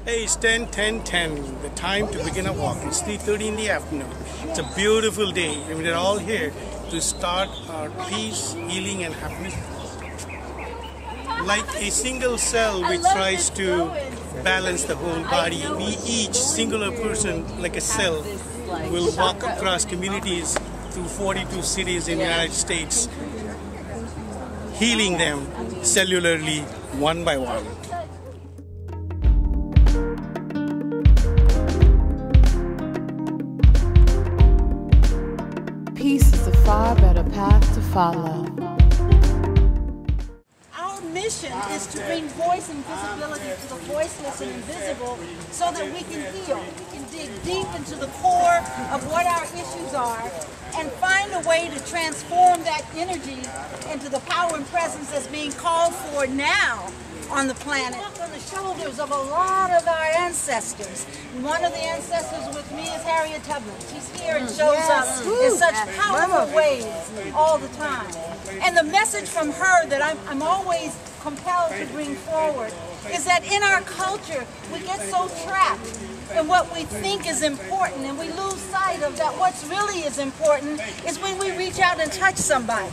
Hey, it's 10:10. The time to begin a walk. It's 3:30 in the afternoon. It's a beautiful day, and we're all here to start our peace, healing, and happiness. Like a single cell which tries to balance the whole body, we each singular person, like a cell, will walk across communities through 42 cities in the United States, healing them cellularly one by one. Peace is a far better path to follow. Our mission is to bring voice and visibility to the voiceless and invisible so that we can heal. We can dig deep into the core of what our issues are and find a way to transform that energy into the power and presence that's being called for now on the planet. On the shoulders of a lot of our ancestors. One of the ancestors with me is Harriet Tubman. She's here and shows up in such powerful ways all the time. And the message from her that I'm always compelled to bring forward is that in our culture we get so trapped in what we think is important, and we lose sight of that what's really is important is when we reach out and touch somebody.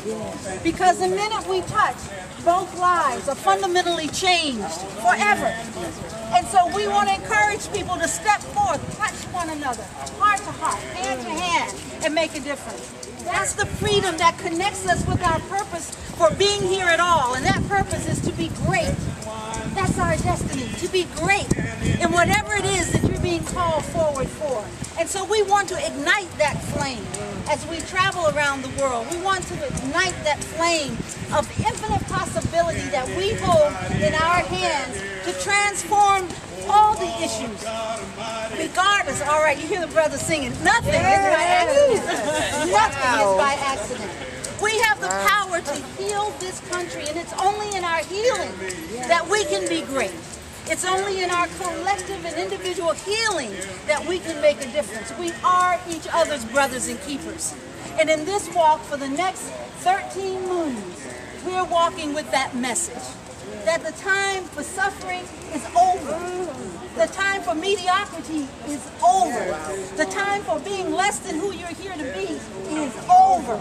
Because the minute we touch, both lives are fundamentally changed forever. And so we want to encourage people to step forth, touch one another, heart to heart, hand to hand, and make a difference. That's the freedom that connects us with our purpose for being here at all. And that purpose is to be great. That's our destiny, to be great in whatever it is that you're being called forward for. And so we want to ignite that flame as we travel around the world. We want to ignite that flame of infinite possibility that we hold in our hands to transform all the issues. Regardless, all right, you hear the brother singing, nothing is by accident. Nothing is by accident. We have the power to heal this country, and it's only in our healing that we can be great. It's only in our collective and individual healing that we can make a difference. We are each other's brothers and keepers. And in this walk for the next 13 moons, we're walking with that message. That the time for suffering is over. The time for mediocrity is over. The time for being less than who you're here to be is over.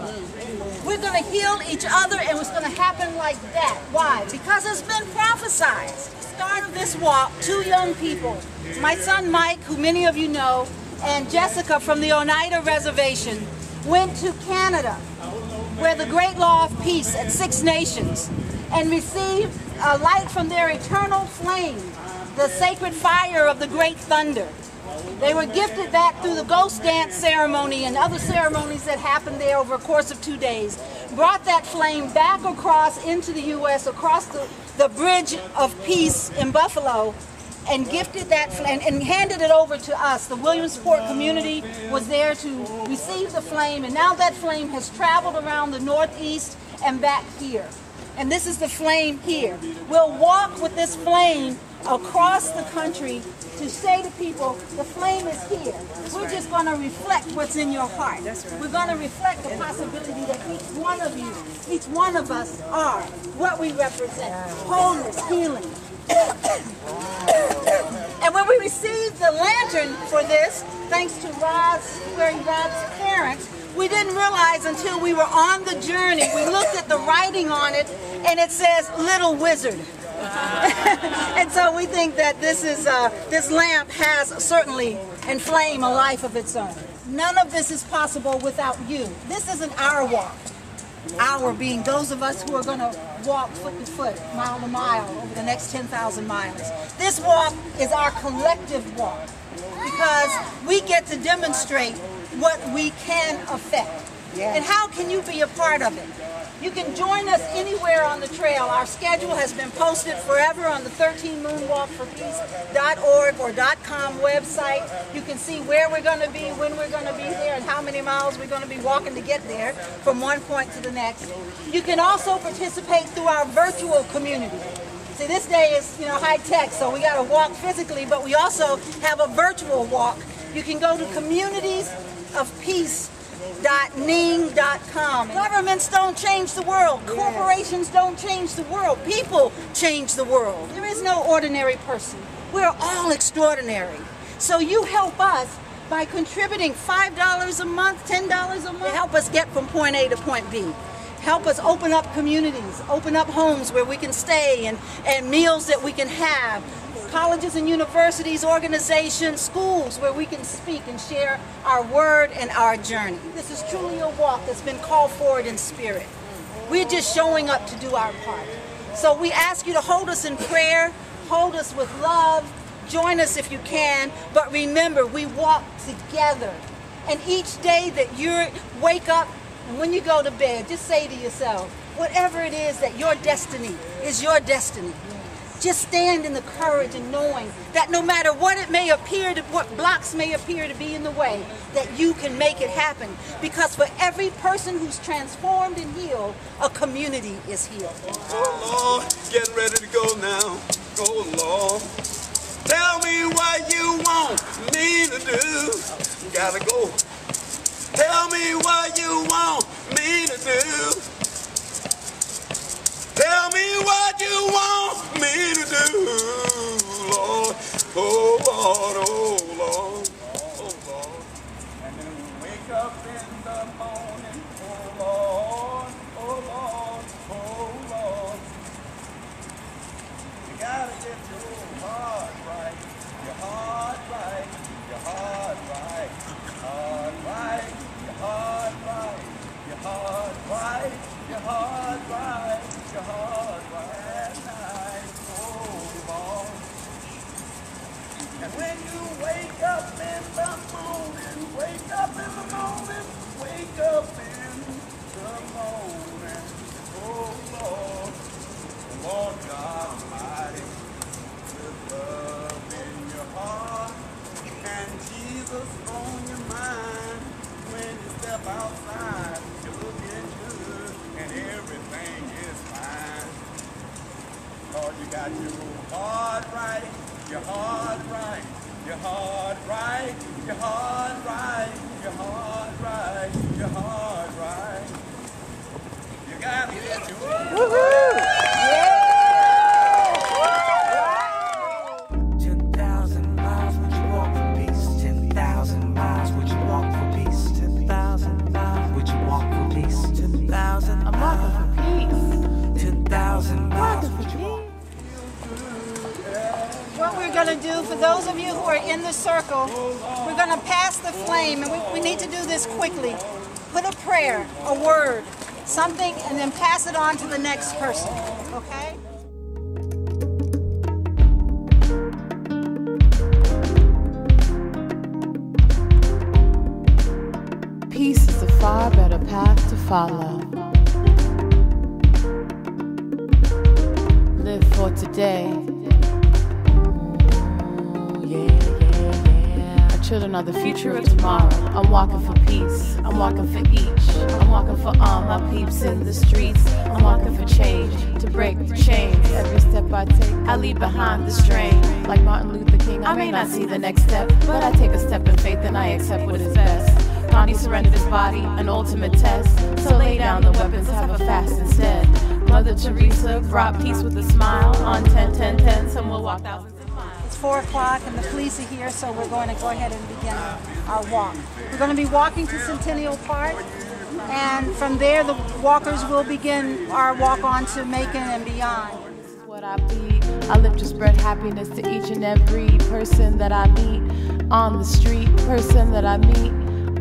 We're going to heal each other, and it's going to happen like that. Why? Because it's been prophesied. At the start of this walk, two young people, my son Mike, who many of you know, and Jessica from the Oneida Reservation, went to Canada, where the Great Law of Peace at Six Nations, and received a light from their eternal flame, the sacred fire of the Great Thunder. They were gifted that through the ghost dance ceremony and other ceremonies that happened there over a course of 2 days. Brought that flame back across into the U.S., across the Bridge of Peace in Buffalo, and gifted that flame and handed it over to us. The Williamsport community was there to receive the flame, and now that flame has traveled around the Northeast and back here. And this is the flame here. We'll walk with this flame across the country to say to people, the flame is here. We're just going to reflect what's in your heart. We're going to reflect the possibility that each one of you, each one of us are what we represent. Wholeness, healing. And when we received the lantern for this, thanks to Rod's parents, we didn't realize until we were on the journey. We looked at the writing on it, and it says "Little Wizard." And so we think that this lamp has certainly and flame a life of its own. None of this is possible without you. This isn't our walk. Our being those of us who are going to walk foot to foot, mile to mile over the next 10,000 miles. This walk is our collective walk because we get to demonstrate what we can affect. And how can you be a part of it? You can join us anywhere on the trail. Our schedule has been posted forever on the 13moonwalkforpeace.org or .com website. You can see where we're going to be, when we're going to be there, and how many miles we're going to be walking to get there from one point to the next. You can also participate through our virtual community. See, this day is, high tech, so we got to walk physically, but we also have a virtual walk. You can go to communitiesofpeace.ning.com. Governments don't change the world. Corporations don't change the world. People change the world. There is no ordinary person. We're all extraordinary. So you help us by contributing $5 a month, $10 a month, to help us get from point A to point B. Help us open up communities, open up homes where we can stay and meals that we can have. Colleges and universities, organizations, schools where we can speak and share our word and our journey. This is truly a walk that's been called forward in spirit. We're just showing up to do our part. So we ask you to hold us in prayer, hold us with love, join us if you can, but remember, we walk together. And each day that you wake up and when you go to bed, just say to yourself, whatever it is that your destiny is your destiny. Just stand in the courage and knowing that no matter what it may appear to, what blocks may appear to be in the way, that you can make it happen. Because for every person who's transformed and healed, a community is healed. Oh Lord, getting ready to go now. Oh Lord, tell me what you want me to do. Gotta go. Tell me what you want me to do. Tell me what you want me to do, Lord. Oh, Lord, oh, Lord, oh, Lord. And then we wake up in the morning, oh, Lord, oh, Lord, oh, Lord. You gotta get your heart right, your heart right, your heart right, heart right, your heart right, your heart right, your heart right. Your heart right night, oh Lord. And when you wake up in the morning, wake up in the morning, wake up in the morning, oh Lord, Lord God Almighty, with love in your heart and Jesus on your mind. When you step outside, you're looking good and everything is fine. Lord, you got your heart right, your heart right, your heart right, your heart right, your heart right, your heart right. You got to get your heart right. 10,000 miles would you walk for peace? 10,000 miles would you walk for peace? 10,000 miles would you walk for peace? 10,000 I'm walking for peace. 10,000 miles would you walk? What we're going to do, for those of you who are in the circle, we're going to pass the flame, and we need to do this quickly. Put a prayer, a word, something, and then pass it on to the next person, okay? Peace is a far better path to follow. Live for today. Our children are the future of tomorrow. I'm walking for peace. I'm walking for each. I'm walking for all my peeps in the streets. I'm walking for change, to break the chains. Every step I take, I leave behind the strain. Like Martin Luther King, I may not see the next step, but I take a step in faith and I accept what is best. Gandhi surrendered his body, an ultimate test. So lay down the weapons, have a fast instead. Mother Teresa brought peace with a smile. On 10-10-10, some will walk thousands of miles. It's 4 o'clock and the police are here, so we're going to go ahead and begin our walk. We're going to be walking to Centennial Park, and from there the walkers will begin our walk on to Macon and beyond. This is what I bleed. I live to spread happiness to each and every person that I meet. On the street, person that I meet.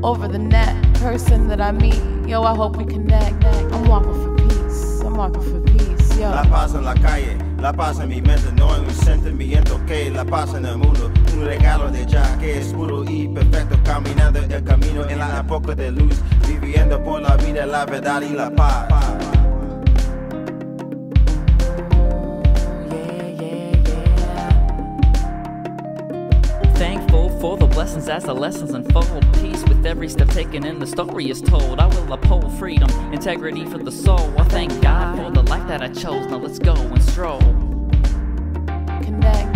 Over the net, person that I meet. Yo, I hope we connect. I'm walking for peace. I'm walking for peace. Yo. La paz en la calle, la paz en mi mente, no en un sentimiento que la paz en el mundo. Un regalo de ya que es puro y perfecto, caminando el camino en la época de luz, viviendo por la vida, la verdad y la paz. Thankful for the blessings as the lessons unfold. Peace with every step taken and the story is told. I will uphold freedom, integrity for the soul. I thank God for the life that I chose. Now let's go and stroll. Connect.